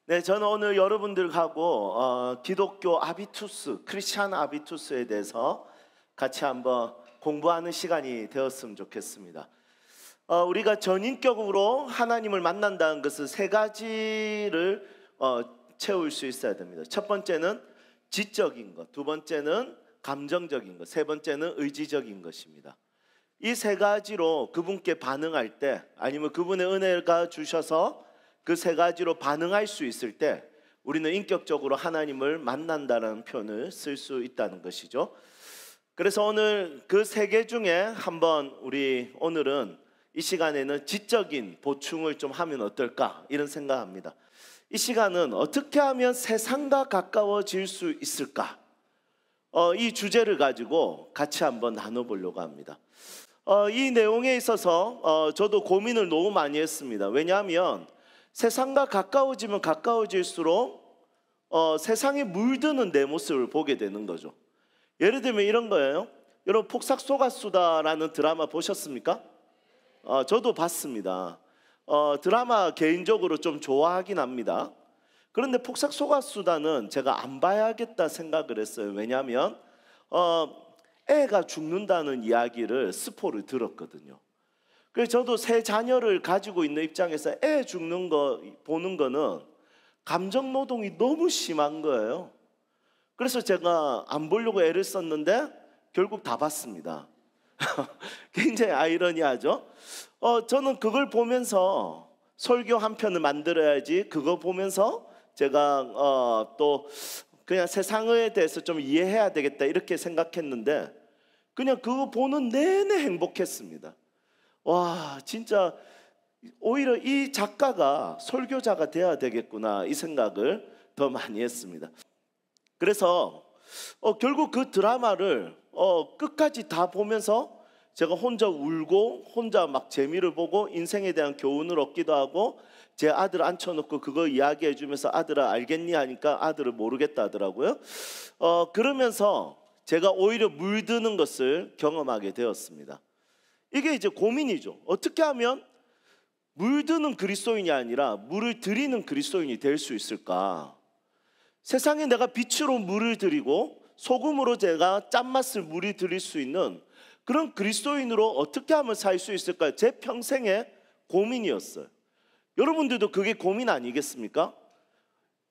네, 저는 오늘 여러분들하고 기독교 아비투스, 크리스찬 아비투스에 대해서 같이 한번 공부하는 시간이 되었으면 좋겠습니다. 우리가 전인격으로 하나님을 만난다는 것은 세 가지를 채울 수 있어야 됩니다. 첫 번째는 지적인 것, 두 번째는 감정적인 것, 세 번째는 의지적인 것입니다. 이 세 가지로 그분께 반응할 때, 아니면 그분의 은혜가 주셔서 그 세 가지로 반응할 수 있을 때 우리는 인격적으로 하나님을 만난다는 표현을 쓸 수 있다는 것이죠. 그래서 오늘 그 세 개 중에 한번 오늘은 이 시간에는 지적인 보충을 좀 하면 어떨까 이런 생각합니다. 이 시간은 어떻게 하면 세상과 가까워질 수 있을까, 이 주제를 가지고 같이 한번 나눠보려고 합니다. 이 내용에 있어서 저도 고민을 너무 많이 했습니다. 왜냐하면 세상과 가까워지면 가까워질수록 세상에 물드는 내 모습을 보게 되는 거죠. 예를 들면 이런 거예요. 여러분, 폭삭 속았수다라는 드라마 보셨습니까? 저도 봤습니다. 드라마 개인적으로 좀 좋아하긴 합니다. 그런데 폭삭 속았수다는 제가 안 봐야겠다 생각을 했어요. 왜냐하면 애가 죽는다는 이야기를 스포를 들었거든요. 그래서 저도 세 자녀를 가지고 있는 입장에서 애 죽는 거 보는 거는 감정 노동이 너무 심한 거예요. 그래서 제가 안 보려고 애를 썼는데 결국 다 봤습니다. 굉장히 아이러니하죠. 저는 그걸 보면서 설교 한 편을 만들어야지, 그거 보면서 제가 또 그냥 세상에 대해서 좀 이해해야 되겠다 이렇게 생각했는데 그냥 그거 보는 내내 행복했습니다. 와, 진짜 오히려 이 작가가 설교자가 돼야 되겠구나 이 생각을 더 많이 했습니다. 그래서 결국 그 드라마를 끝까지 다 보면서 제가 혼자 울고 혼자 막 재미를 보고 인생에 대한 교훈을 얻기도 하고, 제 아들 앉혀놓고 그거 이야기해 주면서 아들아 알겠니 하니까 아들을 모르겠다 하더라고요. 그러면서 제가 오히려 물드는 것을 경험하게 되었습니다. 이게 이제 고민이죠. 어떻게 하면 물드는 그리스도인이 아니라 물을 드리는 그리스도인이 될 수 있을까? 세상에 내가 빛으로 물을 드리고 소금으로 제가 짠맛을 물이 드릴 수 있는 그런 그리스도인으로 어떻게 하면 살 수 있을까? 제 평생의 고민이었어요. 여러분들도 그게 고민 아니겠습니까?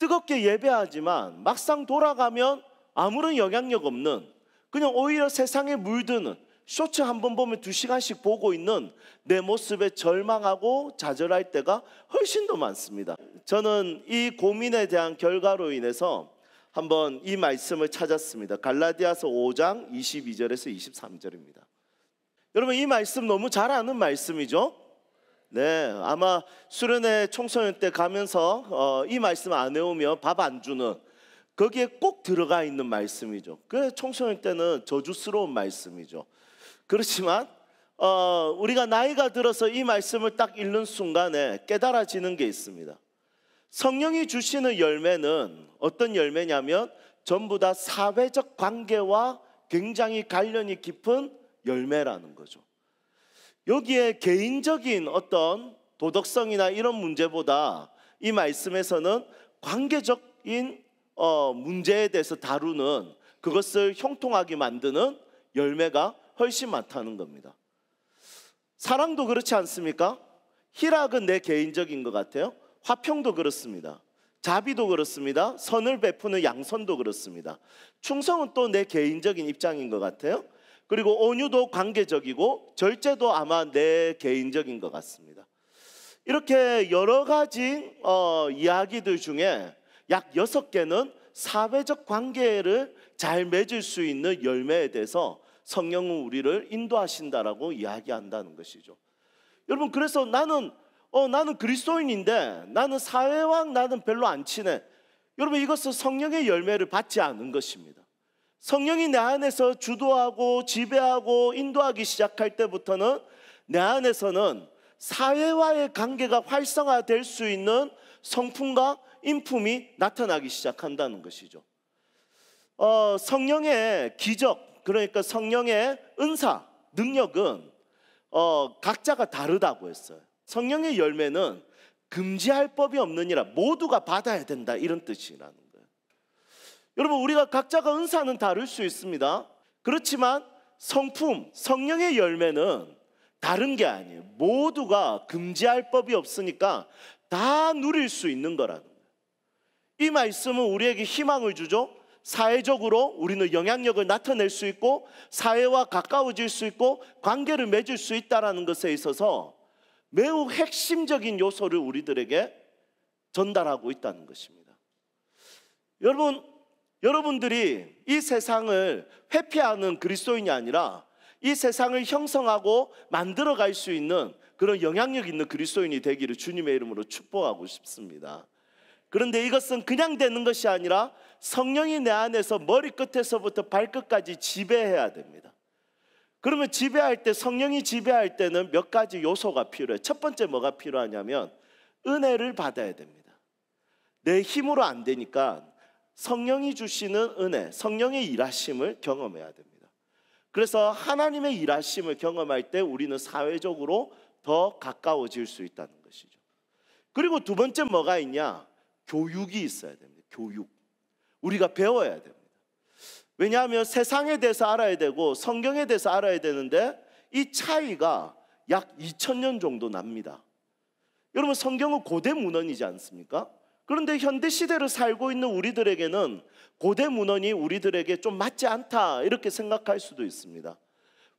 뜨겁게 예배하지만 막상 돌아가면 아무런 영향력 없는, 그냥 오히려 세상에 물드는, 쇼츠 한 번 보면 2시간씩 보고 있는 내 모습에 절망하고 좌절할 때가 훨씬 더 많습니다. 저는 이 고민에 대한 결과로 인해서 한번 이 말씀을 찾았습니다. 갈라디아서 5장 22절에서 23절입니다. 여러분, 이 말씀 너무 잘 아는 말씀이죠? 네, 아마 수련회 청소년 때 가면서 이 말씀 안 외우면 밥 안 주는, 거기에 꼭 들어가 있는 말씀이죠. 그래서 청소년 때는 저주스러운 말씀이죠. 그렇지만 우리가 나이가 들어서 이 말씀을 딱 읽는 순간에 깨달아지는 게 있습니다. 성령이 주시는 열매는 어떤 열매냐면 전부 다 사회적 관계와 굉장히 관련이 깊은 열매라는 거죠. 여기에 개인적인 어떤 도덕성이나 이런 문제보다 이 말씀에서는 관계적인 문제에 대해서 다루는, 그것을 형통하게 만드는 열매가 훨씬 많다는 겁니다. 사랑도 그렇지 않습니까? 희락은 내 개인적인 것 같아요. 화평도 그렇습니다. 자비도 그렇습니다. 선을 베푸는 양선도 그렇습니다. 충성은 또 내 개인적인 입장인 것 같아요. 그리고 온유도 관계적이고 절제도 아마 내 개인적인 것 같습니다. 이렇게 여러 가지 이야기들 중에 약 6개는 사회적 관계를 잘 맺을 수 있는 열매에 대해서 성령은 우리를 인도하신다라고 이야기한다는 것이죠. 여러분, 그래서 나는 그리스도인인데 나는 사회와 나는 별로 안 친해. 여러분, 이것은 성령의 열매를 받지 않은 것입니다. 성령이 내 안에서 주도하고 지배하고 인도하기 시작할 때부터는 내 안에서는 사회와의 관계가 활성화될 수 있는 성품과 인품이 나타나기 시작한다는 것이죠. 성령의 기적, 그러니까 성령의 은사, 능력은 각자가 다르다고 했어요. 성령의 열매는 금지할 법이 없느니라. 모두가 받아야 된다, 이런 뜻이라는 거예요. 여러분, 우리가 각자가 은사는 다를 수 있습니다. 그렇지만 성품, 성령의 열매는 다른 게 아니에요. 모두가 금지할 법이 없으니까 다 누릴 수 있는 거라는 거예요. 이 말씀은 우리에게 희망을 주죠. 사회적으로 우리는 영향력을 나타낼 수 있고 사회와 가까워질 수 있고 관계를 맺을 수 있다는 것에 있어서 매우 핵심적인 요소를 우리들에게 전달하고 있다는 것입니다. 여러분들이 이 세상을 회피하는 그리스도인이 아니라 이 세상을 형성하고 만들어갈 수 있는 그런 영향력 있는 그리스도인이 되기를 주님의 이름으로 축복하고 싶습니다. 그런데 이것은 그냥 되는 것이 아니라 성령이 내 안에서 머리끝에서부터 발끝까지 지배해야 됩니다. 그러면 지배할 때, 성령이 지배할 때는 몇 가지 요소가 필요해요. 첫 번째 뭐가 필요하냐면 은혜를 받아야 됩니다. 내 힘으로 안 되니까 성령이 주시는 은혜, 성령의 일하심을 경험해야 됩니다. 그래서 하나님의 일하심을 경험할 때 우리는 사회적으로 더 가까워질 수 있다는 것이죠. 그리고 두 번째 뭐가 있냐? 교육이 있어야 됩니다. 교육. 우리가 배워야 됩니다. 왜냐하면 세상에 대해서 알아야 되고 성경에 대해서 알아야 되는데 이 차이가 약 2000년 정도 납니다. 여러분, 성경은 고대 문헌이지 않습니까? 그런데 현대 시대를 살고 있는 우리들에게는 고대 문헌이 우리들에게 좀 맞지 않다, 이렇게 생각할 수도 있습니다.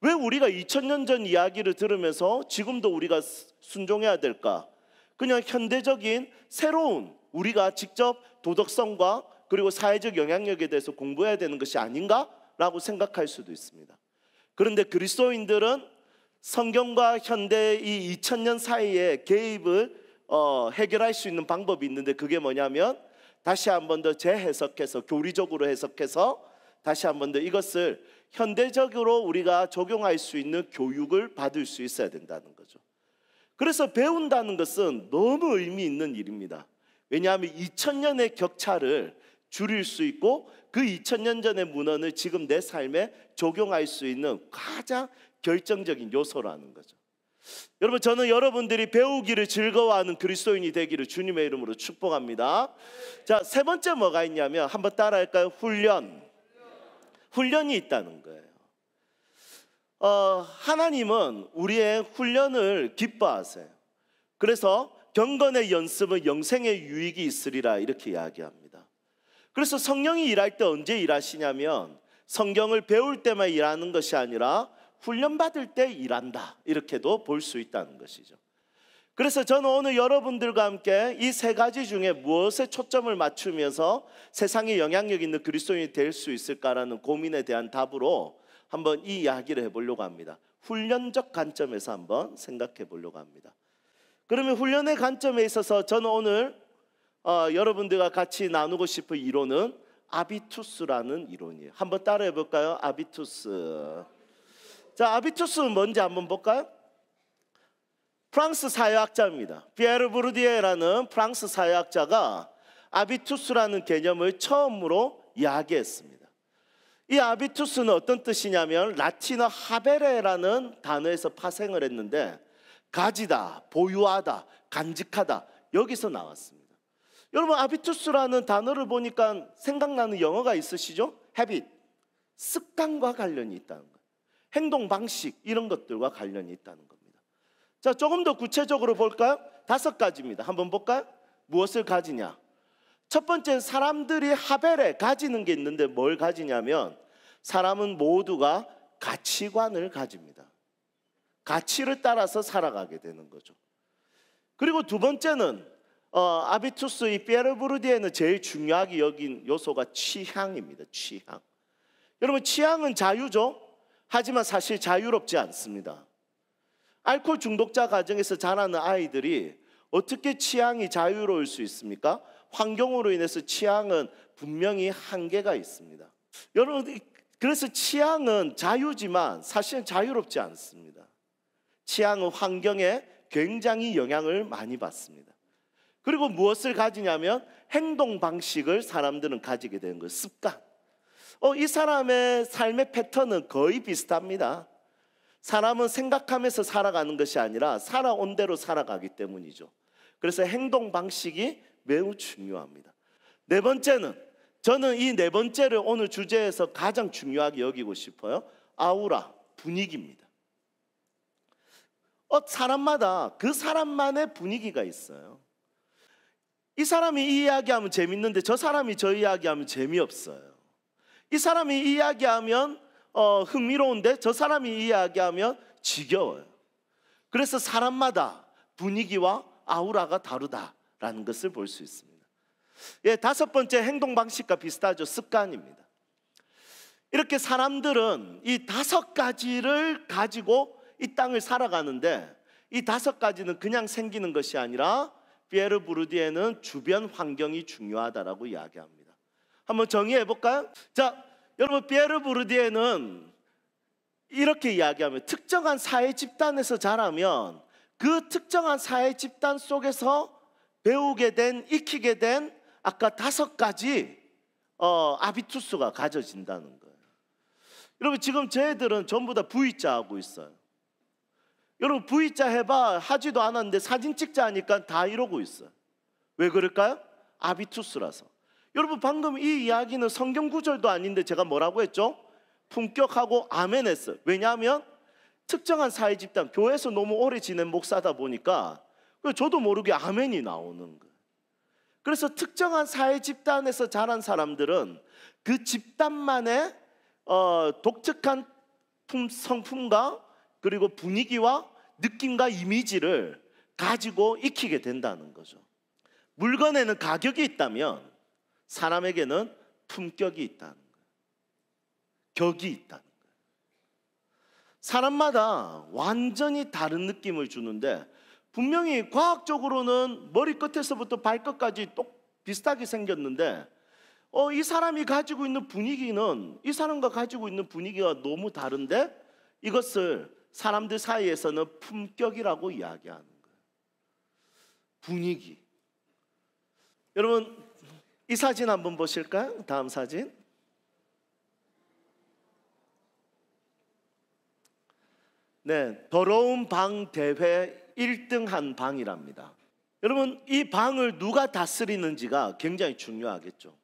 왜 우리가 2000년 전 이야기를 들으면서 지금도 우리가 순종해야 될까? 그냥 현대적인 새로운, 우리가 직접 도덕성과 그리고 사회적 영향력에 대해서 공부해야 되는 것이 아닌가라고 생각할 수도 있습니다. 그런데 그리스도인들은 성경과 현대 이 2000년 사이에 개입을 해결할 수 있는 방법이 있는데 그게 뭐냐면 다시 한 번 더 재해석해서, 교리적으로 해석해서 다시 한 번 더 이것을 현대적으로 우리가 적용할 수 있는 교육을 받을 수 있어야 된다는 거죠. 그래서 배운다는 것은 너무 의미 있는 일입니다. 왜냐하면 2000년의 격차를 줄일 수 있고 그 2000년 전의 문헌을 지금 내 삶에 적용할 수 있는 가장 결정적인 요소라는 거죠. 여러분, 저는 여러분들이 배우기를 즐거워하는 그리스도인이 되기를 주님의 이름으로 축복합니다. 자, 세 번째 뭐가 있냐면 한번 따라할까요? 훈련이 있다는 거예요. 하나님은 우리의 훈련을 기뻐하세요. 그래서 경건의 연습은 영생의 유익이 있으리라, 이렇게 이야기합니다. 그래서 성령이 일할 때 언제 일하시냐면 성경을 배울 때만 일하는 것이 아니라 훈련받을 때 일한다, 이렇게도 볼 수 있다는 것이죠. 그래서 저는 오늘 여러분들과 함께 이 세 가지 중에 무엇에 초점을 맞추면서 세상에 영향력 있는 그리스도인이 될 수 있을까라는 고민에 대한 답으로 한번 이 이야기를 해보려고 합니다. 훈련적 관점에서 한번 생각해 보려고 합니다. 그러면 훈련의 관점에 있어서 저는 오늘 여러분들과 같이 나누고 싶은 이론은 아비투스라는 이론이에요. 한번 따라해 볼까요? 아비투스. 자, 아비투스는 뭔지 한번 볼까요? 프랑스 사회학자입니다. 피에르 부르디에라는 프랑스 사회학자가 아비투스라는 개념을 처음으로 이야기했습니다. 이 아비투스는 어떤 뜻이냐면 라틴어 하베레라는 단어에서 파생을 했는데 가지다, 보유하다, 간직하다, 여기서 나왔습니다. 여러분, 아비투스라는 단어를 보니까 생각나는 영어가 있으시죠? habit, 습관과 관련이 있다는 거예요. 행동 방식, 이런 것들과 관련이 있다는 겁니다. 자, 조금 더 구체적으로 볼까요? 5가지입니다. 한번 볼까요? 무엇을 가지냐? 첫 번째, 사람들이 하벨에 가지는 게 있는데 뭘 가지냐면 사람은 모두가 가치관을 가집니다. 가치를 따라서 살아가게 되는 거죠. 그리고 두 번째는 아비투스 이 피에르 부르디에는 제일 중요하게 여긴 요소가 취향입니다. 취향. 여러분, 취향은 자유죠. 하지만 사실 자유롭지 않습니다. 알코올 중독자 가정에서 자라는 아이들이 어떻게 취향이 자유로울 수 있습니까? 환경으로 인해서 취향은 분명히 한계가 있습니다. 여러분, 그래서 취향은 자유지만 사실은 자유롭지 않습니다. 취향은 환경에 굉장히 영향을 많이 받습니다. 그리고 무엇을 가지냐면 행동 방식을 사람들은 가지게 되는 거예요. 습관. 이 사람의 삶의 패턴은 거의 비슷합니다. 사람은 생각하면서 살아가는 것이 아니라 살아온 대로 살아가기 때문이죠. 그래서 행동 방식이 매우 중요합니다. 네 번째는, 저는 이 네 번째를 오늘 주제에서 가장 중요하게 여기고 싶어요. 아우라, 분위기입니다. 사람마다 그 사람만의 분위기가 있어요. 이 사람이 이 이야기하면 재밌는데 저 사람이 저 이야기하면 재미없어요. 이 사람이 이야기하면 흥미로운데 저 사람이 이야기하면 지겨워요. 그래서 사람마다 분위기와 아우라가 다르다라는 것을 볼 수 있습니다. 예, 다섯 번째 행동 방식과 비슷하죠. 습관입니다. 이렇게 사람들은 이 다섯 가지를 가지고 이 땅을 살아가는데, 이 다섯 가지는 그냥 생기는 것이 아니라 피에르 부르디에는 주변 환경이 중요하다라고 이야기합니다. 한번 정의해 볼까요? 자, 여러분, 피에르 부르디에는 이렇게 이야기하면 특정한 사회 집단에서 자라면 그 특정한 사회 집단 속에서 배우게 된, 익히게 된 아까 다섯 가지 아비투스가 가져진다는 거예요. 여러분, 지금 저희들은 전부 다 V자 하고 있어요. 여러분, V자 해봐 하지도 않았는데 사진 찍자 하니까 다 이러고 있어요. 왜 그럴까요? 아비투스라서. 여러분, 방금 이 이야기는 성경 구절도 아닌데 제가 뭐라고 했죠? 품격하고 아멘 했어요. 왜냐하면 특정한 사회 집단, 교회에서 너무 오래 지낸 목사다 보니까 저도 모르게 아멘이 나오는 거예요. 그래서 특정한 사회 집단에서 자란 사람들은 그 집단만의 독특한 성품과 그리고 분위기와 느낌과 이미지를 가지고 익히게 된다는 거죠. 물건에는 가격이 있다면 사람에게는 품격이 있다는 거예요. 격이 있다는 거예요. 사람마다 완전히 다른 느낌을 주는데, 분명히 과학적으로는 머리끝에서부터 발끝까지 비슷하게 생겼는데 이 사람이 가지고 있는 분위기는 이 사람과 가지고 있는 분위기가 너무 다른데, 이것을 사람들 사이에서는 품격이라고 이야기하는 거예요. 분위기. 여러분, 이 사진 한번 보실까요? 다음 사진. 네, 더러운 방 대회 1등한 방이랍니다. 여러분, 이 방을 누가 다스리는지가 굉장히 중요하겠죠.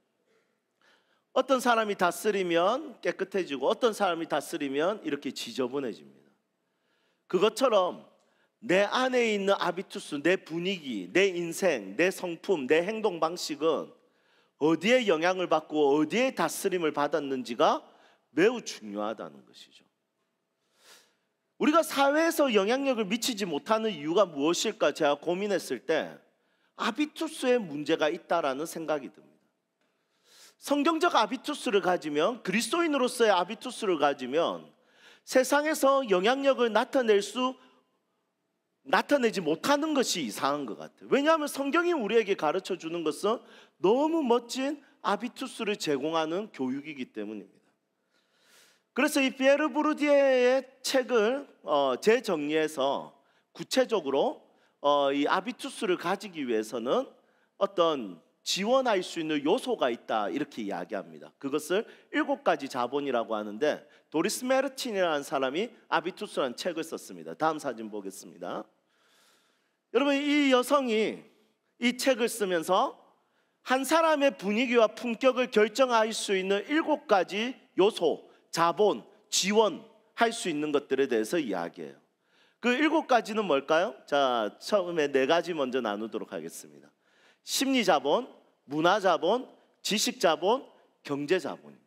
어떤 사람이 다스리면 깨끗해지고 어떤 사람이 다스리면 이렇게 지저분해집니다. 그것처럼 내 안에 있는 아비투스, 내 분위기, 내 인생, 내 성품, 내 행동 방식은 어디에 영향을 받고 어디에 다스림을 받았는지가 매우 중요하다는 것이죠. 우리가 사회에서 영향력을 미치지 못하는 이유가 무엇일까 제가 고민했을 때 아비투스에 문제가 있다라는 생각이 듭니다. 성경적 아비투스를 가지면, 그리스도인으로서의 아비투스를 가지면 세상에서 영향력을 나타내지 못하는 것이 이상한 것 같아요. 왜냐하면 성경이 우리에게 가르쳐 주는 것은 너무 멋진 아비투스를 제공하는 교육이기 때문입니다. 그래서 이 피에르 부르디에의 책을 재정리해서 구체적으로 이 아비투스를 가지기 위해서는 어떤 지원할 수 있는 요소가 있다, 이렇게 이야기합니다. 그것을 7가지 자본이라고 하는데, 도리스 메르틴이라는 사람이 아비투스라는 책을 썼습니다. 다음 사진 보겠습니다. 여러분, 이 여성이 이 책을 쓰면서 한 사람의 분위기와 품격을 결정할 수 있는 7가지 요소, 자본, 지원할 수 있는 것들에 대해서 이야기해요. 그 7가지는 뭘까요? 자, 처음에 4가지 먼저 나누도록 하겠습니다. 심리자본, 문화자본, 지식자본, 경제자본입니다.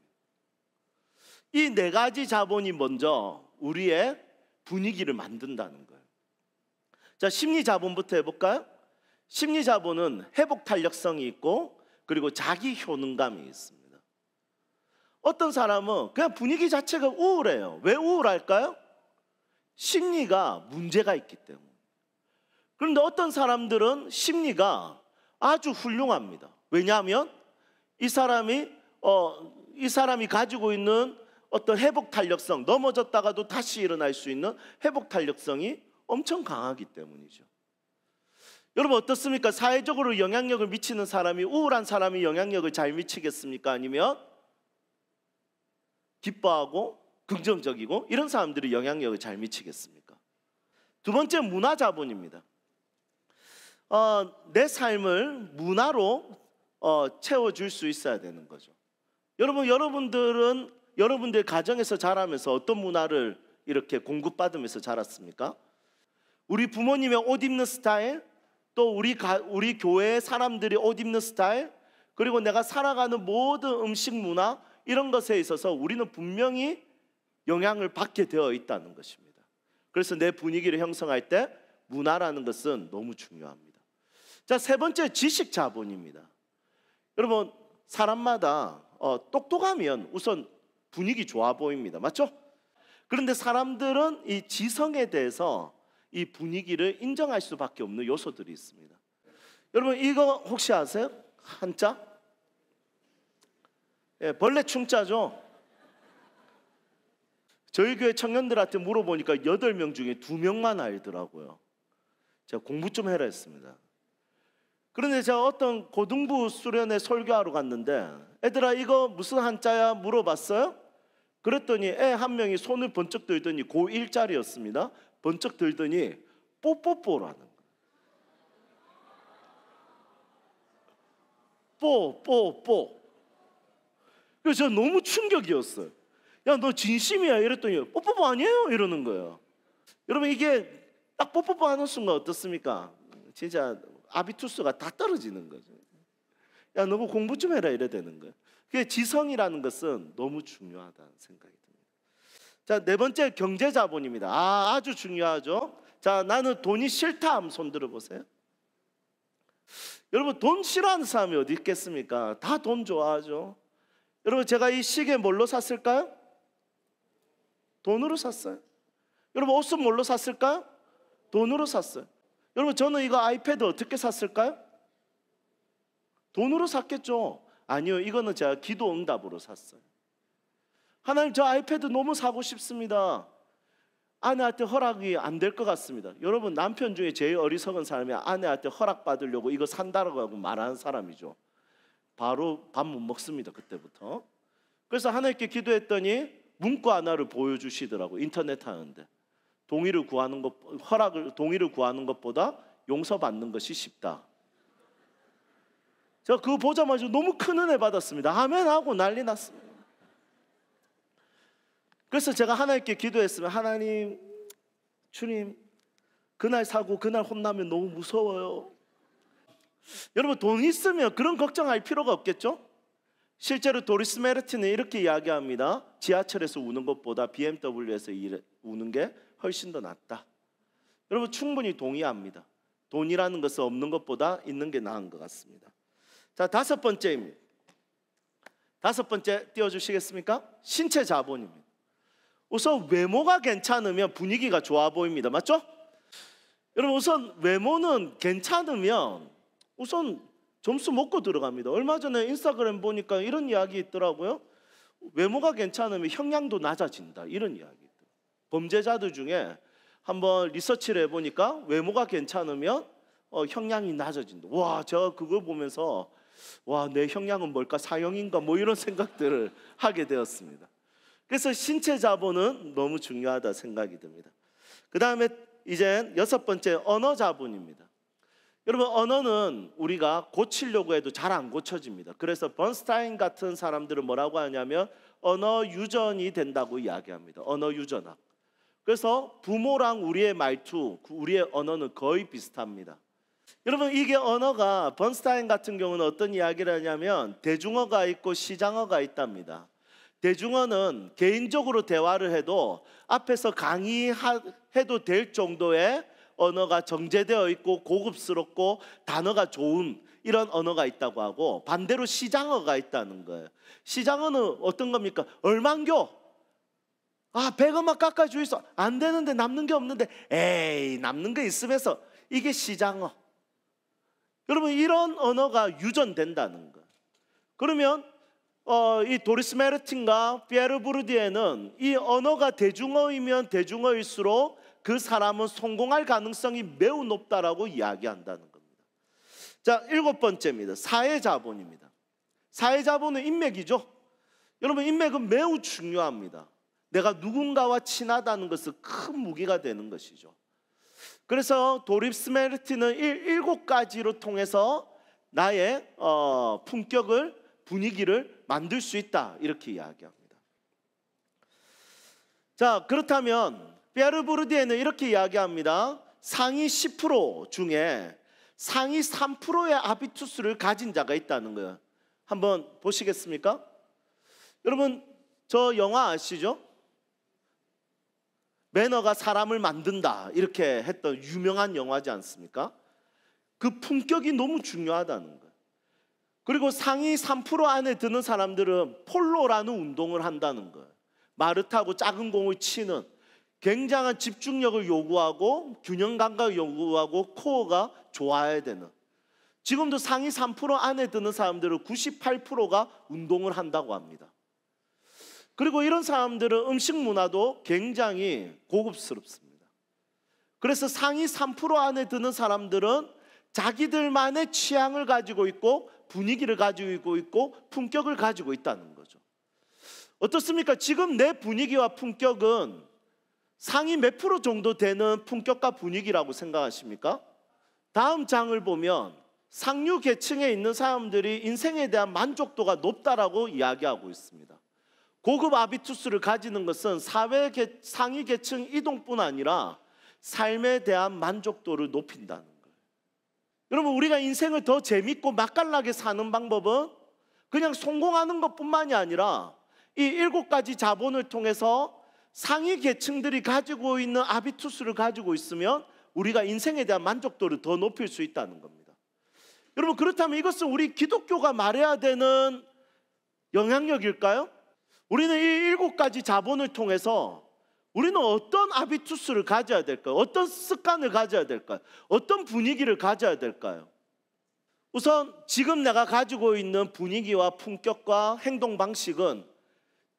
이 4가지 자본이 먼저 우리의 분위기를 만든다는 거예요. 자, 심리자본부터 해볼까요? 심리자본은 회복 탄력성이 있고 그리고 자기 효능감이 있습니다. 어떤 사람은 그냥 분위기 자체가 우울해요. 왜 우울할까요? 심리가 문제가 있기 때문에. 그런데 어떤 사람들은 심리가 아주 훌륭합니다. 왜냐하면 이 사람이 가지고 있는 어떤 회복 탄력성, 넘어졌다가도 다시 일어날 수 있는 회복 탄력성이 엄청 강하기 때문이죠. 여러분, 어떻습니까? 사회적으로 영향력을 미치는 사람이, 우울한 사람이 영향력을 잘 미치겠습니까? 아니면 기뻐하고 긍정적이고 이런 사람들이 영향력을 잘 미치겠습니까? 두 번째, 문화자본입니다. 내 삶을 문화로 채워줄 수 있어야 되는 거죠. 여러분들은 여러분들 가정에서 자라면서 어떤 문화를 이렇게 공급받으면서 자랐습니까? 우리 부모님의 옷 입는 스타일, 또 우리 교회 사람들이 옷 입는 스타일, 그리고 내가 살아가는 모든 음식 문화, 이런 것에 있어서 우리는 분명히 영향을 받게 되어 있다는 것입니다. 그래서 내 분위기를 형성할 때 문화라는 것은 너무 중요합니다. 자, 세 번째, 지식 자본입니다. 여러분, 사람마다 똑똑하면 우선 분위기 좋아 보입니다. 맞죠? 그런데 사람들은 이 지성에 대해서 이 분위기를 인정할 수밖에 없는 요소들이 있습니다. 여러분, 이거 혹시 아세요? 한자? 예, 벌레 충자죠. 저희 교회 청년들한테 물어보니까 8명 중에 2명만 알더라고요. 제가 공부 좀 해라 했습니다. 그런데 제가 어떤 고등부 수련회 설교하러 갔는데 애들아 이거 무슨 한자야 물어봤어요? 그랬더니 애 한 명이 손을 번쩍 들더니 고1짜리였습니다. 번쩍 들더니 뽀뽀뽀라는 거예요. 뽀뽀뽀. 그래서 저 너무 충격이었어요. 야, 너 진심이야? 이랬더니 뽀뽀뽀 아니에요? 이러는 거예요. 여러분, 이게 딱 뽀뽀뽀 하는 순간 어떻습니까? 진짜 아비투스가 다 떨어지는 거죠. 야, 너 공부 좀 해라 이래 되는 거예요. 그게 지성이라는 것은 너무 중요하다는 생각이 듭니다. 자, 네 번째, 경제 자본입니다. 아주 중요하죠. 자, 나는 돈이 싫다 하면 손 들어보세요. 여러분, 돈 싫어하는 사람이 어디 있겠습니까? 다 돈 좋아하죠. 여러분, 제가 이 시계 뭘로 샀을까요? 돈으로 샀어요. 여러분, 옷은 뭘로 샀을까요? 돈으로 샀어요. 여러분, 저는 이거 아이패드 어떻게 샀을까요? 돈으로 샀겠죠. 아니요, 이거는 제가 기도 응답으로 샀어요. 하나님, 저 아이패드 너무 사고 싶습니다. 아내한테 허락이 안 될 것 같습니다. 여러분, 남편 중에 제일 어리석은 사람이 아내한테 허락 받으려고 이거 산다라고 하고 말하는 사람이죠. 바로 밥 못 먹습니다, 그때부터. 그래서 하나님께 기도했더니 문구 하나를 보여주시더라고요. 인터넷 하는데 동의를 구하는 것보다 용서받는 것이 쉽다. 제가 그거 보자마자 너무 큰 은혜 받았습니다. 아멘 하고 난리 났습니다. 그래서 제가 하나님께 기도했으면, 하나님, 주님, 그날 사고 그날 혼나면 너무 무서워요. 여러분, 돈 있으면 그런 걱정할 필요가 없겠죠? 실제로 도리스 메르틴은 이렇게 이야기합니다. 지하철에서 우는 것보다 BMW에서 우는 게 훨씬 더 낫다. 여러분, 충분히 동의합니다. 돈이라는 것은 없는 것보다 있는 게 나은 것 같습니다. 자, 다섯 번째입니다. 다섯 번째 띄워주시겠습니까? 신체 자본입니다. 우선 외모가 괜찮으면 분위기가 좋아 보입니다. 맞죠? 여러분, 우선 외모는 괜찮으면 우선 점수 먹고 들어갑니다. 얼마 전에 인스타그램 보니까 이런 이야기 있더라고요. 외모가 괜찮으면 형량도 낮아진다, 이런 이야기 있더라고요. 범죄자들 중에 한번 리서치를 해보니까 외모가 괜찮으면 형량이 낮아진다. 와, 제가 그걸 보면서 와, 내 형량은 뭘까? 사형인가? 뭐 이런 생각들을 하게 되었습니다. 그래서 신체 자본은 너무 중요하다 생각이 듭니다. 그 다음에 이제 여섯 번째, 언어 자본입니다. 여러분, 언어는 우리가 고치려고 해도 잘 안 고쳐집니다. 그래서 번스타인 같은 사람들은 뭐라고 하냐면 언어 유전이 된다고 이야기합니다. 언어 유전학. 그래서 부모랑 우리의 말투, 우리의 언어는 거의 비슷합니다. 여러분, 이게 언어가 번스타인 같은 경우는 어떤 이야기를 하냐면 대중어가 있고 시장어가 있답니다. 대중어는 개인적으로 대화를 해도 앞에서 강의해도 될 정도의 언어가 정제되어 있고 고급스럽고 단어가 좋은 이런 언어가 있다고 하고, 반대로 시장어가 있다는 거예요. 시장어는 어떤 겁니까? 얼만교? 100원만 깎아주이소. 안 되는데, 남는 게 없는데, 에이, 남는 게 있으면서. 이게 시장어. 여러분, 이런 언어가 유전된다는 거예요. 그러면 이 도리스 메르틴과 피에르 부르디에는 이 언어가 대중어이면 대중어일수록 그 사람은 성공할 가능성이 매우 높다라고 이야기한다는 겁니다. 자, 일곱 번째입니다. 사회자본입니다. 사회자본은 인맥이죠. 여러분, 인맥은 매우 중요합니다. 내가 누군가와 친하다는 것은 큰 무기가 되는 것이죠. 그래서 도립 스메르티는 7가지로 통해서 나의 품격을, 분위기를 만들 수 있다, 이렇게 이야기합니다. 자, 그렇다면 베르부르디에는 이렇게 이야기합니다. 상위 10% 중에 상위 3%의 아비투스를 가진 자가 있다는 거예요. 한번 보시겠습니까? 여러분, 저 영화 아시죠? 매너가 사람을 만든다, 이렇게 했던 유명한 영화지 않습니까? 그 품격이 너무 중요하다는 거예요. 그리고 상위 3% 안에 드는 사람들은 폴로라는 운동을 한다는 거예요. 말을 타고 작은 공을 치는, 굉장한 집중력을 요구하고 균형 감각을 요구하고 코어가 좋아야 되는, 지금도 상위 3% 안에 드는 사람들은 98%가 운동을 한다고 합니다. 그리고 이런 사람들은 음식 문화도 굉장히 고급스럽습니다. 그래서 상위 3% 안에 드는 사람들은 자기들만의 취향을 가지고 있고 분위기를 가지고 있고 품격을 가지고 있다는 거죠. 어떻습니까? 지금 내 분위기와 품격은 상위 몇 프로 정도 되는 품격과 분위기라고 생각하십니까? 다음 장을 보면 상류 계층에 있는 사람들이 인생에 대한 만족도가 높다라고 이야기하고 있습니다. 고급 아비투스를 가지는 것은 사회 상위 계층 이동뿐 아니라 삶에 대한 만족도를 높인다는 거예요. 여러분, 우리가 인생을 더 재밌고 맛깔나게 사는 방법은 그냥 성공하는 것뿐만이 아니라 이 7가지 자본을 통해서 상위 계층들이 가지고 있는 아비투스를 가지고 있으면 우리가 인생에 대한 만족도를 더 높일 수 있다는 겁니다. 여러분, 그렇다면 이것은 우리 기독교가 말해야 되는 영향력일까요? 우리는 이 7가지 자본을 통해서 우리는 어떤 아비투스를 가져야 될까요? 어떤 습관을 가져야 될까요? 어떤 분위기를 가져야 될까요? 우선 지금 내가 가지고 있는 분위기와 품격과 행동 방식은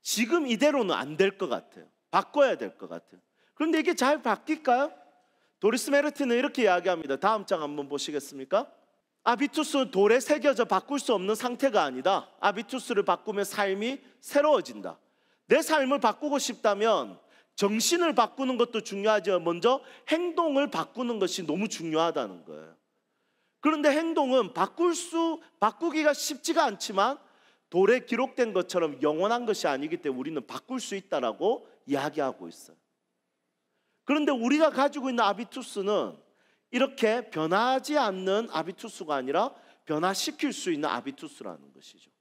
지금 이대로는 안 될 것 같아요. 바꿔야 될 것 같아요. 그런데 이게 잘 바뀔까요? 도리스 메르티는 이렇게 이야기합니다. 다음 장 한번 보시겠습니까? 아비투스는 돌에 새겨져 바꿀 수 없는 상태가 아니다. 아비투스를 바꾸면 삶이 새로워진다. 내 삶을 바꾸고 싶다면 정신을 바꾸는 것도 중요하지만 먼저 행동을 바꾸는 것이 너무 중요하다는 거예요. 그런데 행동은 바꾸기가 쉽지가 않지만 돌에 기록된 것처럼 영원한 것이 아니기 때문에 우리는 바꿀 수 있다라고 이야기하고 있어요. 그런데 우리가 가지고 있는 아비투스는 이렇게 변하지 않는 아비투스가 아니라 변화시킬 수 있는 아비투스라는 것이죠.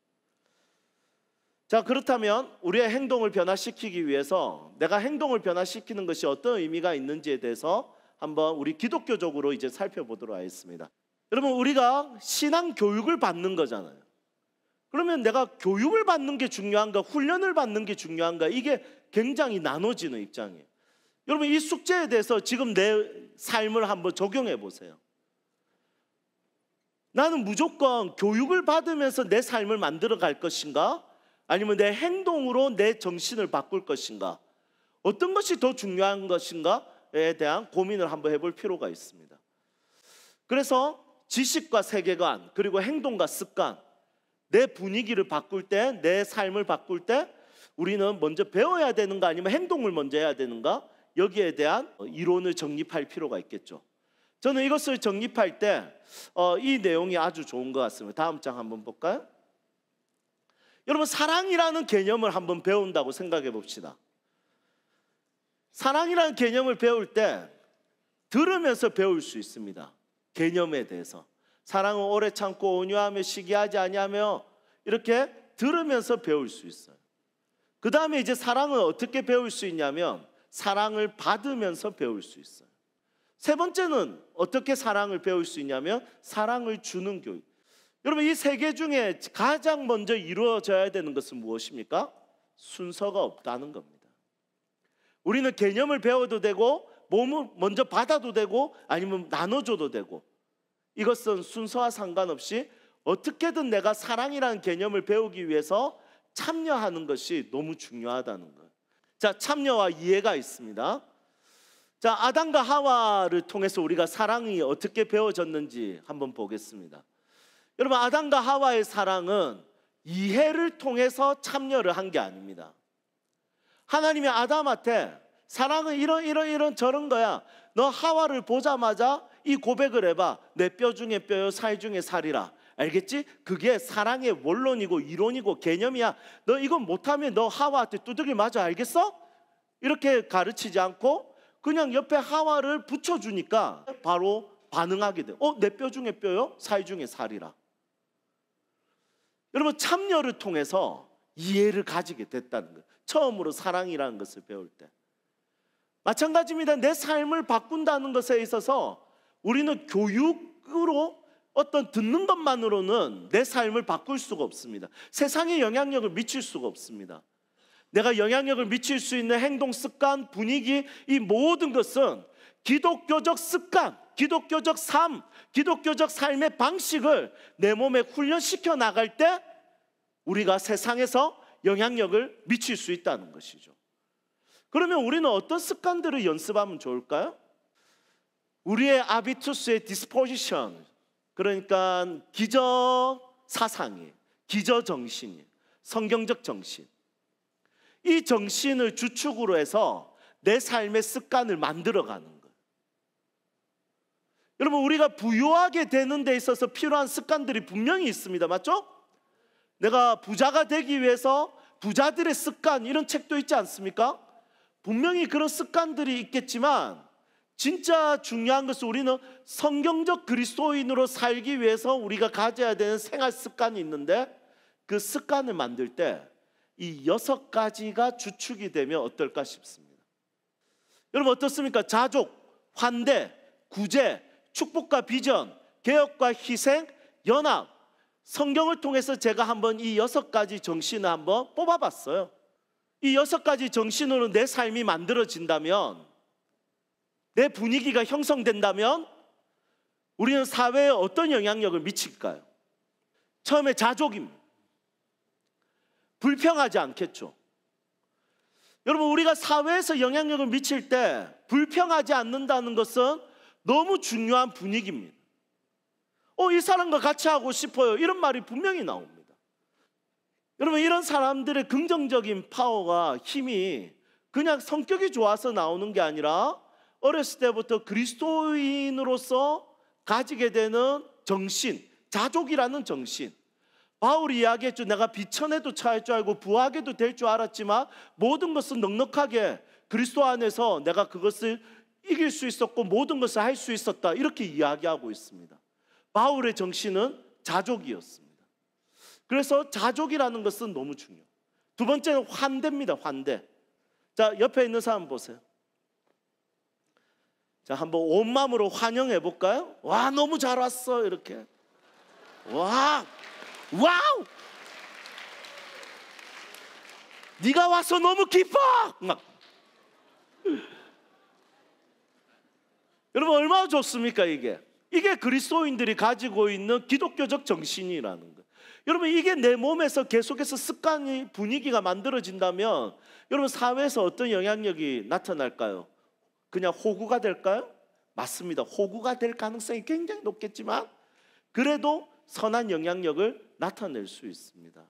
자, 그렇다면 우리의 행동을 변화시키기 위해서 내가 행동을 변화시키는 것이 어떤 의미가 있는지에 대해서 한번 우리 기독교적으로 이제 살펴보도록 하겠습니다. 여러분, 우리가 신앙 교육을 받는 거잖아요. 그러면 내가 교육을 받는 게 중요한가, 훈련을 받는 게 중요한가, 이게 굉장히 나눠지는 입장이에요. 여러분, 이 숙제에 대해서 지금 내 삶을 한번 적용해 보세요. 나는 무조건 교육을 받으면서 내 삶을 만들어 갈 것인가, 아니면 내 행동으로 내 정신을 바꿀 것인가, 어떤 것이 더 중요한 것인가에 대한 고민을 한번 해볼 필요가 있습니다. 그래서 지식과 세계관, 그리고 행동과 습관, 내 분위기를 바꿀 때, 내 삶을 바꿀 때 우리는 먼저 배워야 되는가, 아니면 행동을 먼저 해야 되는가, 여기에 대한 이론을 정립할 필요가 있겠죠. 저는 이것을 정립할 때 이 내용이 아주 좋은 것 같습니다. 다음 장 한번 볼까요? 여러분, 사랑이라는 개념을 한번 배운다고 생각해 봅시다. 사랑이라는 개념을 배울 때 들으면서 배울 수 있습니다. 개념에 대해서. 사랑은 오래 참고 온유하며 시기하지 아니하며, 이렇게 들으면서 배울 수 있어요. 그 다음에 이제 사랑을 어떻게 배울 수 있냐면 사랑을 받으면서 배울 수 있어요. 세 번째는 어떻게 사랑을 배울 수 있냐면 사랑을 주는 교육. 여러분, 이 세 개 중에 가장 먼저 이루어져야 되는 것은 무엇입니까? 순서가 없다는 겁니다. 우리는 개념을 배워도 되고 몸을 먼저 받아도 되고 아니면 나눠줘도 되고, 이것은 순서와 상관없이 어떻게든 내가 사랑이라는 개념을 배우기 위해서 참여하는 것이 너무 중요하다는 거예요. 자, 참여와 이해가 있습니다. 자, 아담과 하와를 통해서 우리가 사랑이 어떻게 배워졌는지 한번 보겠습니다. 여러분, 아담과 하와의 사랑은 이해를 통해서 참여를 한 게 아닙니다. 하나님이 아담한테 사랑은 이런 저런 거야, 너 하와를 보자마자 이 고백을 해봐. 내 뼈 중에 뼈요 살 중에 살이라. 알겠지? 그게 사랑의 원론이고 이론이고 개념이야. 너 이건 못하면 너 하와한테 두들겨 맞아. 알겠어? 이렇게 가르치지 않고 그냥 옆에 하와를 붙여주니까 바로 반응하게 돼. 내 뼈 중에 뼈요 살 중에 살이라. 여러분, 참여를 통해서 이해를 가지게 됐다는 거예요. 처음으로 사랑이라는 것을 배울 때. 마찬가지입니다. 내 삶을 바꾼다는 것에 있어서 우리는 교육으로 어떤 듣는 것만으로는 내 삶을 바꿀 수가 없습니다. 세상에 영향력을 미칠 수가 없습니다. 내가 영향력을 미칠 수 있는 행동, 습관, 분위기, 이 모든 것은 기독교적 습관, 기독교적 삶, 기독교적 삶의 방식을 내 몸에 훈련시켜 나갈 때 우리가 세상에서 영향력을 미칠 수 있다는 것이죠. 그러면 우리는 어떤 습관들을 연습하면 좋을까요? 우리의 아비투스의 디스포지션, 그러니까 기저 사상이, 기저 정신이, 성경적 정신, 이 정신을 주축으로 해서 내 삶의 습관을 만들어가는 거예요. 여러분, 우리가 부유하게 되는 데 있어서 필요한 습관들이 분명히 있습니다. 맞죠? 내가 부자가 되기 위해서 부자들의 습관, 이런 책도 있지 않습니까? 분명히 그런 습관들이 있겠지만 진짜 중요한 것은 우리는 성경적 그리스도인으로 살기 위해서 우리가 가져야 되는 생활 습관이 있는데, 그 습관을 만들 때 이 6가지가 주축이 되면 어떨까 싶습니다. 여러분, 어떻습니까? 자족, 환대, 구제, 축복과 비전, 개혁과 희생, 연합. 성경을 통해서 제가 한번 이 6가지 정신을 한번 뽑아봤어요. 이 6가지 정신으로 내 삶이 만들어진다면, 내 분위기가 형성된다면 우리는 사회에 어떤 영향력을 미칠까요? 처음에 자족입니다. 불평하지 않겠죠. 여러분, 우리가 사회에서 영향력을 미칠 때 불평하지 않는다는 것은 너무 중요한 분위기입니다. 이 사람과 같이 하고 싶어요, 이런 말이 분명히 나옵니다. 여러분, 이런 사람들의 긍정적인 파워가, 힘이 그냥 성격이 좋아서 나오는 게 아니라 어렸을 때부터 그리스도인으로서 가지게 되는 정신, 자족이라는 정신. 바울이 이야기했죠. 내가 비천에도 처할 줄 알고 부하게도 될 줄 알았지만 모든 것은 넉넉하게 그리스도 안에서 내가 그것을 이길 수 있었고 모든 것을 할 수 있었다, 이렇게 이야기하고 있습니다. 바울의 정신은 자족이었습니다. 그래서 자족이라는 것은 너무 중요해요. 두 번째는 환대입니다. 환대. 자, 옆에 있는 사람 보세요. 자, 한번 온 마음으로 환영해 볼까요? 와, 너무 잘 왔어. 이렇게. 와, 와우! 네가 와서 너무 기뻐! 막. 여러분, 얼마나 좋습니까? 이게 그리스도인들이 가지고 있는 기독교적 정신이라는 거예요. 여러분, 이게 내 몸에서 계속해서 습관이, 분위기가 만들어진다면 여러분, 사회에서 어떤 영향력이 나타날까요? 그냥 호구가 될까요? 맞습니다. 호구가 될 가능성이 굉장히 높겠지만 그래도 선한 영향력을 나타낼 수 있습니다.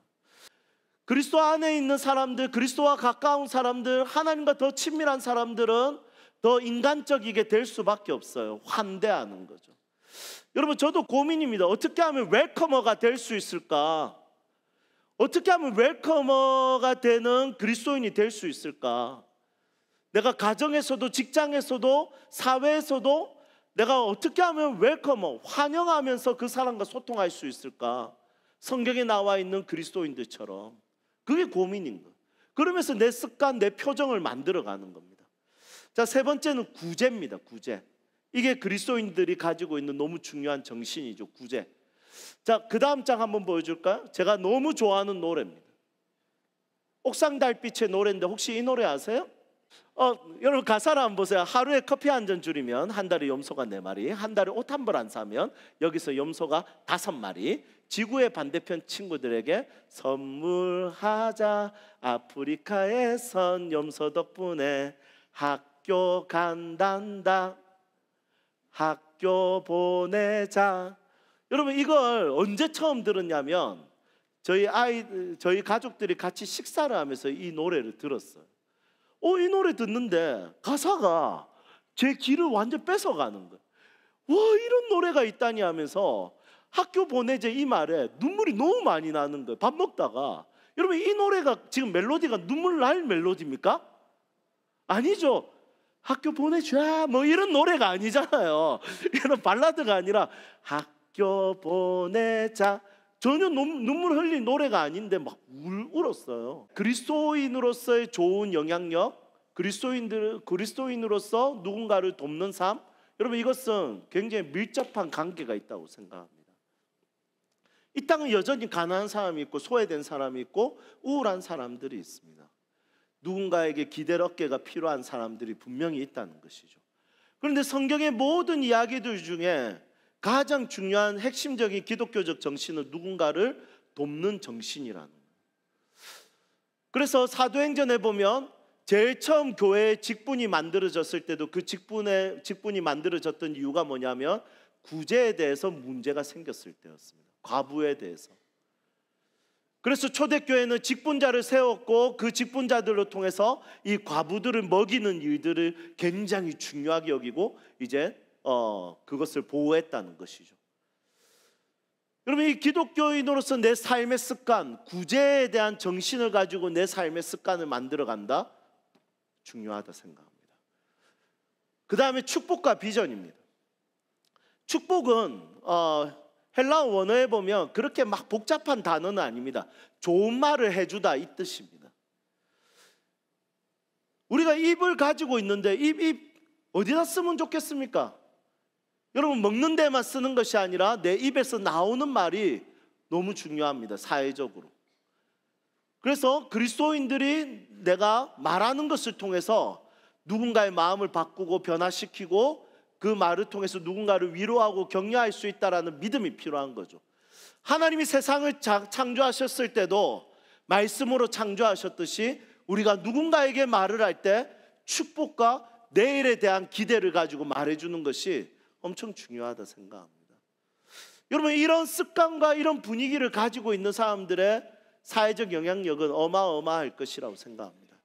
그리스도 안에 있는 사람들, 그리스도와 가까운 사람들, 하나님과 더 친밀한 사람들은 더 인간적이게 될 수밖에 없어요. 환대하는 거죠. 여러분, 저도 고민입니다. 어떻게 하면 웰커머가 될 수 있을까? 어떻게 하면 웰커머가 되는 그리스도인이 될 수 있을까? 내가 가정에서도 직장에서도 사회에서도 내가 어떻게 하면 웰커머, 환영하면서 그 사람과 소통할 수 있을까? 성경에 나와 있는 그리스도인들처럼. 그게 고민인 거예요. 그러면서 내 습관, 내 표정을 만들어가는 겁니다. 자, 세 번째는 구제입니다. 구제. 이게 그리스도인들이 가지고 있는 너무 중요한 정신이죠. 구제. 자, 그 다음 장 한번 보여줄까요? 제가 너무 좋아하는 노래입니다. 옥상 달빛의 노래인데 혹시 이 노래 아세요? 여러분, 가사를 한번 보세요. 하루에 커피 한 잔 줄이면 한 달에 염소가 4마리, 한 달에 옷 한 벌 안 사면 여기서 염소가 5마리, 지구의 반대편 친구들에게 선물하자. 아프리카에선 염소 덕분에 학교 간단다. 학교 보내자. 여러분, 이걸 언제 처음 들었냐면 저희 가족들이 같이 식사를 하면서 이 노래를 들었어요. 이 노래 듣는데 가사가 제 길을 완전 뺏어가는 거예요. 와, 이런 노래가 있다니 하면서 학교 보내제 이 말에 눈물이 너무 많이 나는 거예요. 밥 먹다가. 여러분, 이 노래가 지금 멜로디가 눈물 날 멜로디입니까? 아니죠. 학교 보내줘 뭐 이런 노래가 아니잖아요. 이런 발라드가 아니라 학교 보내자, 전혀 눈물 흘린 노래가 아닌데 막 울었어요. 그리스도인으로서의 좋은 영향력, 그리스도인으로서 누군가를 돕는 삶, 여러분, 이것은 굉장히 밀접한 관계가 있다고 생각합니다. 이 땅은 여전히 가난한 사람이 있고 소외된 사람이 있고 우울한 사람들이 있습니다. 누군가에게 기댈 어깨가 필요한 사람들이 분명히 있다는 것이죠. 그런데 성경의 모든 이야기들 중에 가장 중요한 핵심적인 기독교적 정신은 누군가를 돕는 정신이라는 거예요. 그래서 사도행전에 보면 제일 처음 교회의 직분이 만들어졌을 때도 그 직분이 만들어졌던 이유가 뭐냐면 구제에 대해서 문제가 생겼을 때였습니다. 과부에 대해서. 그래서 초대교회는 직분자를 세웠고 그 직분자들로 통해서 이 과부들을 먹이는 일들을 굉장히 중요하게 여기고 이제 그것을 보호했다는 것이죠. 여러분, 이 기독교인으로서 내 삶의 습관, 구제에 대한 정신을 가지고 내 삶의 습관을 만들어간다, 중요하다 생각합니다. 그 다음에 축복과 비전입니다. 축복은 헬라어 원어에 보면 그렇게 막 복잡한 단어는 아닙니다. 좋은 말을 해주다, 이 뜻입니다. 우리가 입을 가지고 있는데 입 어디다 쓰면 좋겠습니까? 여러분, 먹는 데만 쓰는 것이 아니라 내 입에서 나오는 말이 너무 중요합니다, 사회적으로. 그래서 그리스도인들이 내가 말하는 것을 통해서 누군가의 마음을 바꾸고 변화시키고 그 말을 통해서 누군가를 위로하고 격려할 수 있다는 믿음이 필요한 거죠. 하나님이 세상을 창조하셨을 때도 말씀으로 창조하셨듯이 우리가 누군가에게 말을 할 때 축복과 내일에 대한 기대를 가지고 말해주는 것이 엄청 중요하다 생각합니다. 여러분, 이런 습관과 이런 분위기를 가지고 있는 사람들의 사회적 영향력은 어마어마할 것이라고 생각합니다.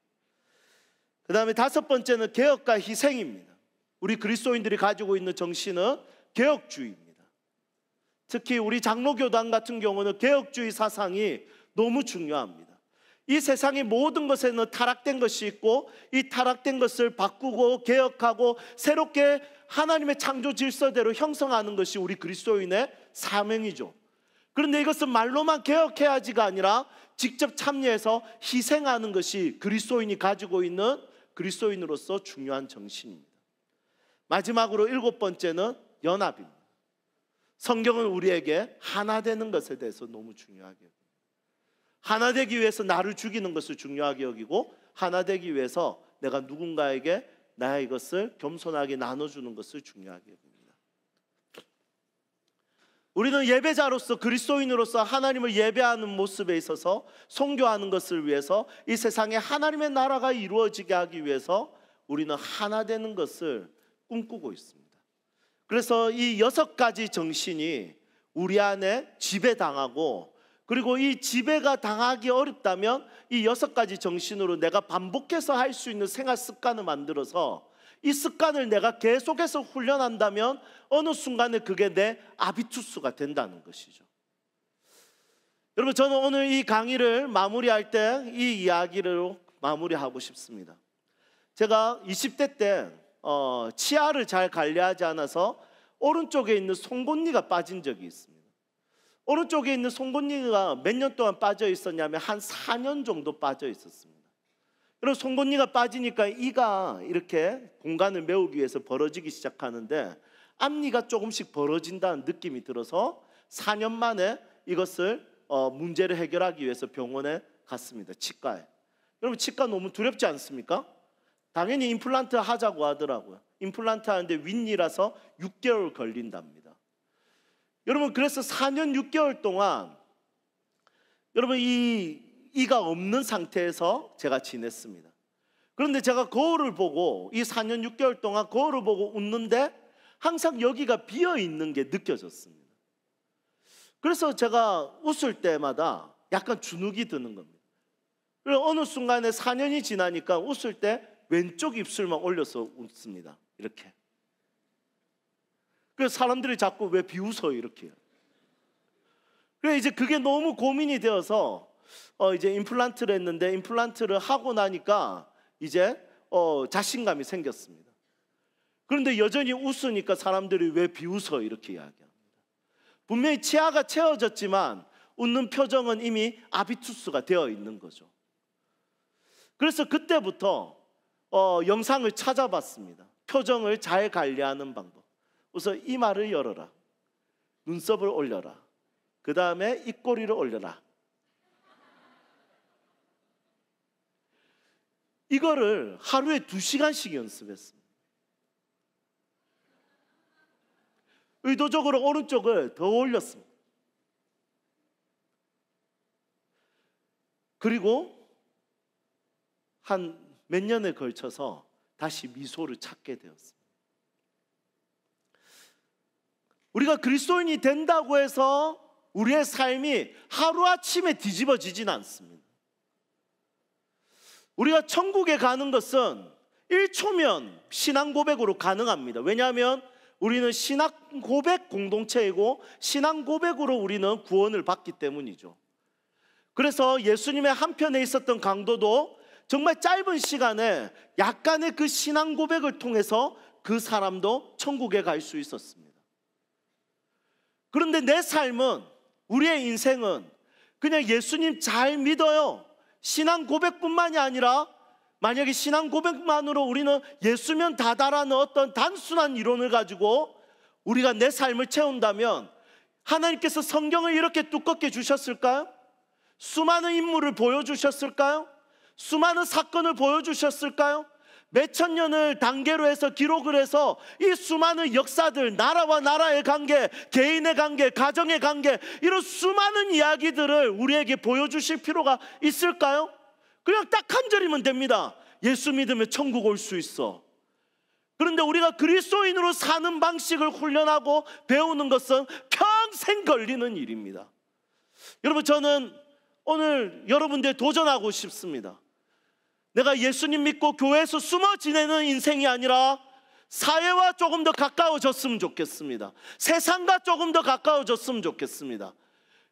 그 다음에 다섯 번째는 개혁과 희생입니다. 우리 그리스도인들이 가지고 있는 정신은 개혁주의입니다. 특히 우리 장로교단 같은 경우는 개혁주의 사상이 너무 중요합니다. 이 세상의 모든 것에는 타락된 것이 있고 이 타락된 것을 바꾸고 개혁하고 새롭게 하나님의 창조 질서대로 형성하는 것이 우리 그리스도인의 사명이죠. 그런데 이것은 말로만 개혁해야지가 아니라 직접 참여해서 희생하는 것이 그리스도인이 가지고 있는 그리스도인으로서 중요한 정신입니다. 마지막으로 일곱 번째는 연합입니다. 성경은 우리에게 하나 되는 것에 대해서 너무 중요하게 여깁니다. 하나 되기 위해서 나를 죽이는 것을 중요하게 여기고 하나 되기 위해서 내가 누군가에게 나의 이것을 겸손하게 나눠주는 것을 중요하게 여깁니다. 우리는 예배자로서 그리스도인으로서 하나님을 예배하는 모습에 있어서 선교하는 것을 위해서 이 세상에 하나님의 나라가 이루어지게 하기 위해서 우리는 하나 되는 것을 꿈꾸고 있습니다. 그래서 이 6가지 정신이 우리 안에 지배당하고 그리고 이 지배가 당하기 어렵다면 이 6가지 정신으로 내가 반복해서 할 수 있는 생활 습관을 만들어서 이 습관을 내가 계속해서 훈련한다면 어느 순간에 그게 내 아비투스가 된다는 것이죠. 여러분, 저는 오늘 이 강의를 마무리할 때 이 이야기로 마무리하고 싶습니다. 제가 20대 때 치아를 잘 관리하지 않아서 오른쪽에 있는 송곳니가 빠진 적이 있습니다. 오른쪽에 있는 송곳니가 몇 년 동안 빠져 있었냐면 한 4년 정도 빠져 있었습니다. 그리고 송곳니가 빠지니까 이가 이렇게 공간을 메우기 위해서 벌어지기 시작하는데 앞니가 조금씩 벌어진다는 느낌이 들어서 4년 만에 이것을 문제를 해결하기 위해서 병원에 갔습니다. 치과에. 여러분, 치과 너무 두렵지 않습니까? 당연히 임플란트 하자고 하더라고요. 임플란트 하는데 윗니라서 6개월 걸린답니다. 여러분, 그래서 4년 6개월 동안 여러분 이가 없는 상태에서 제가 지냈습니다. 그런데 제가 거울을 보고 이 4년 6개월 동안 거울을 보고 웃는데 항상 여기가 비어 있는 게 느껴졌습니다. 그래서 제가 웃을 때마다 약간 주눅이 드는 겁니다. 그리고 어느 순간에 4년이 지나니까 웃을 때 왼쪽 입술만 올려서 웃습니다. 이렇게. 그래서 사람들이 자꾸 왜 비웃어요 이렇게. 그래 이제 그게 너무 고민이 되어서 이제 임플란트를 했는데 임플란트를 하고 나니까 이제 자신감이 생겼습니다. 그런데 여전히 웃으니까 사람들이 왜 비웃어 이렇게 이야기합니다. 분명히 치아가 채워졌지만 웃는 표정은 이미 아비투스가 되어 있는 거죠. 그래서 그때부터 영상을 찾아봤습니다. 표정을 잘 관리하는 방법. 우선 이마를 열어라, 눈썹을 올려라, 그 다음에 입꼬리를 올려라. 이거를 하루에 2시간씩 연습했습니다. 의도적으로 오른쪽을 더 올렸습니다. 그리고 한 몇 년에 걸쳐서 다시 미소를 찾게 되었습니다. 우리가 그리스도인이 된다고 해서 우리의 삶이 하루아침에 뒤집어지진 않습니다. 우리가 천국에 가는 것은 1초면 신앙 고백으로 가능합니다. 왜냐하면 우리는 신앙 고백 공동체이고 신앙 고백으로 우리는 구원을 받기 때문이죠. 그래서 예수님의 한편에 있었던 강도도 정말 짧은 시간에 약간의 그 신앙 고백을 통해서 그 사람도 천국에 갈 수 있었습니다. 그런데 내 삶은, 우리의 인생은 그냥 예수님 잘 믿어요, 신앙 고백뿐만이 아니라 만약에 신앙 고백만으로 우리는 예수면 다다라는 어떤 단순한 이론을 가지고 우리가 내 삶을 채운다면 하나님께서 성경을 이렇게 두껍게 주셨을까요? 수많은 인물을 보여주셨을까요? 수많은 사건을 보여주셨을까요? 몇천 년을 단계로 해서 기록을 해서 이 수많은 역사들, 나라와 나라의 관계, 개인의 관계, 가정의 관계, 이런 수많은 이야기들을 우리에게 보여주실 필요가 있을까요? 그냥 딱 한 절이면 됩니다. 예수 믿으면 천국 올 수 있어. 그런데 우리가 그리스도인으로 사는 방식을 훈련하고 배우는 것은 평생 걸리는 일입니다. 여러분, 저는 오늘 여러분들에 도전하고 싶습니다. 내가 예수님 믿고 교회에서 숨어 지내는 인생이 아니라 사회와 조금 더 가까워졌으면 좋겠습니다. 세상과 조금 더 가까워졌으면 좋겠습니다.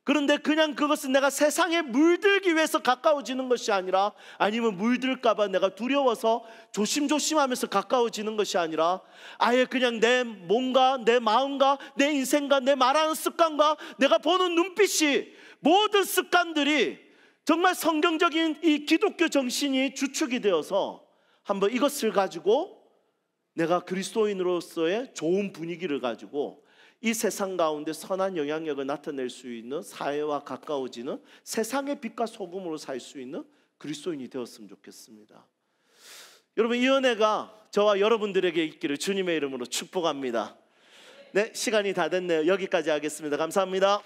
그런데 그냥 그것은 내가 세상에 물들기 위해서 가까워지는 것이 아니라, 아니면 물들까 봐 내가 두려워서 조심조심하면서 가까워지는 것이 아니라, 아예 그냥 내 몸과 내 마음과 내 인생과 내 말하는 습관과 내가 보는 눈빛이, 모든 습관들이 정말 성경적인 이 기독교 정신이 주축이 되어서 한번 이것을 가지고 내가 그리스도인으로서의 좋은 분위기를 가지고 이 세상 가운데 선한 영향력을 나타낼 수 있는, 사회와 가까워지는, 세상의 빛과 소금으로 살 수 있는 그리스도인이 되었으면 좋겠습니다. 여러분, 이 은혜가 저와 여러분들에게 있기를 주님의 이름으로 축복합니다. 네, 시간이 다 됐네요. 여기까지 하겠습니다. 감사합니다.